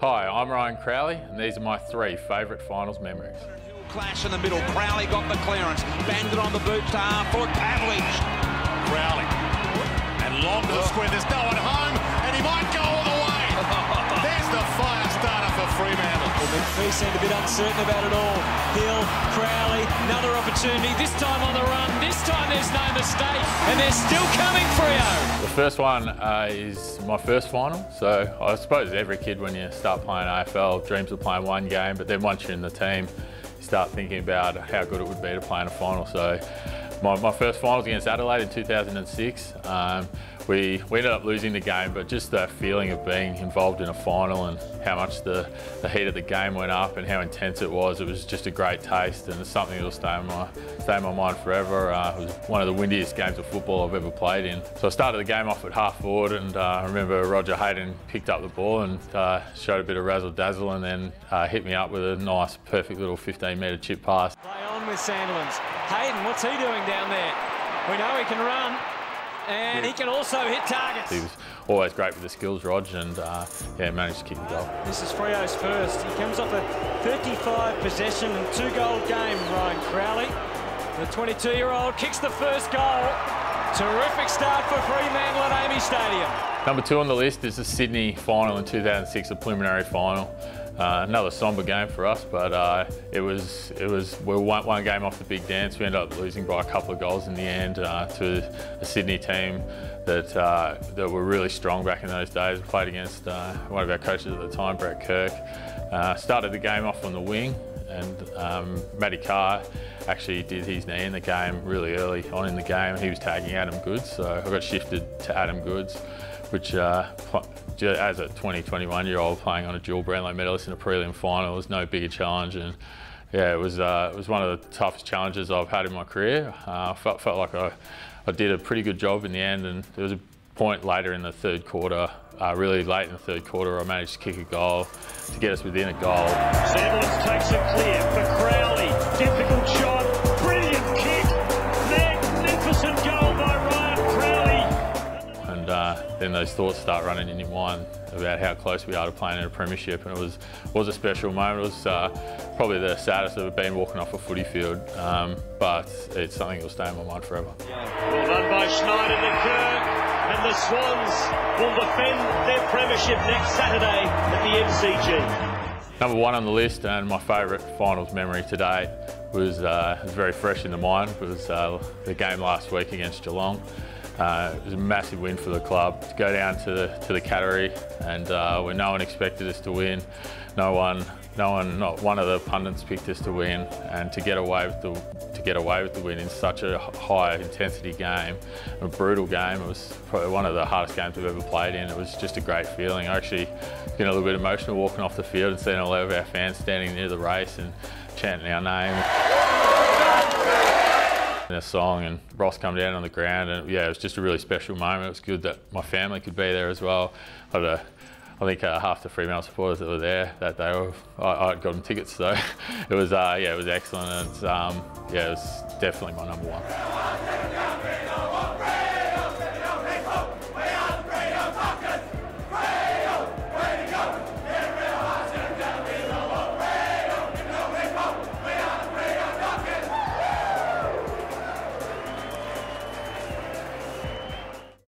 Hi, I'm Ryan Crowley, and these are my 3 favourite finals memories. Clash in the middle. Crowley got the clearance, banged it on the boot to half-foot. Pavlich. Crowley. And long to the square. There's no one home, and he might go all the way. There's the fire starter for Fremantle. The McPhee seemed a bit uncertain about it all. Hill, Crowley, another opportunity. This time on the run. This time there's no mistake, and they're still coming, Freo. The first one is my first final, so I suppose every kid when you start playing AFL dreams of playing one game, but then once you're in the team, you start thinking about how good it would be to play in a final. So my first final was against Adelaide in 2006. We ended up losing the game, but just that feeling of being involved in a final and how much the heat of the game went up and how intense it was just a great taste, and it's something that will stay in my mind forever. It was one of the windiest games of football I've ever played in. So I started the game off at half forward, and I remember Roger Hayden picked up the ball and showed a bit of razzle dazzle, and then hit me up with a nice, perfect little 15-metre chip pass. Play on with Sandilands. Hayden, what's he doing down there? We know he can run. And he can also hit targets. He was always great with the skills, Rog, and yeah, managed to kick the goal. This is Freo's first. He comes off a 35 possession and 2-goal game, Ryan Crowley. The 22-year-old kicks the first goal. Terrific start for Fremantle at Amy Stadium. Number 2 on the list is the Sydney final in 2006, a preliminary final. Another sombre game for us, but we were one game off the big dance. We ended up losing by a couple of goals in the end to a Sydney team that were really strong back in those days. We played against one of our coaches at the time, Brett Kirk. Started the game off on the wing, and Matty Carr actually did his knee in the game really early on in the game. He was tagging Adam Goods, so I got shifted to Adam Goods, which as a 20-21-year-old playing on a dual Brownlow medalist in a prelim final was no bigger challenge, and yeah, it was one of the toughest challenges I've had in my career. I felt like I did a pretty good job in the end, and there was a point later in the third quarter, really late in the third quarter, I managed to kick a goal to get us within a goal. Sandilands takes it clear for Crowley. Difficult shot, brilliant kick, magnificent goal by Ryan Crowley. And then those thoughts start running in your mind about how close we are to playing in a premiership, and it was a special moment. It was probably the saddest I've ever been walking off a footy field, but it's something that will stay in my mind forever. Well done by Schneider to Kirk, and the Swans will defend their premiership next Saturday at the MCG. Number 1 on the list, and my favourite finals memory to date, was very fresh in the mind. It was the game last week against Geelong. It was a massive win for the club to go down to the Cattery, and when no one expected us to win, not one of the pundits picked us to win, and to get away with the win in such a high intensity game, a brutal game. It was probably one of the hardest games I've ever played in. It was just a great feeling. I actually got a little bit emotional walking off the field and seeing a lot of our fans standing near the race and chanting our name. A song, and Ross come down on the ground, and yeah, it was just a really special moment. It was good that my family could be there as well. I think half the Fremantle supporters that were there that day, I got them tickets, so it was yeah, it was excellent, and yeah, it was definitely my number 1.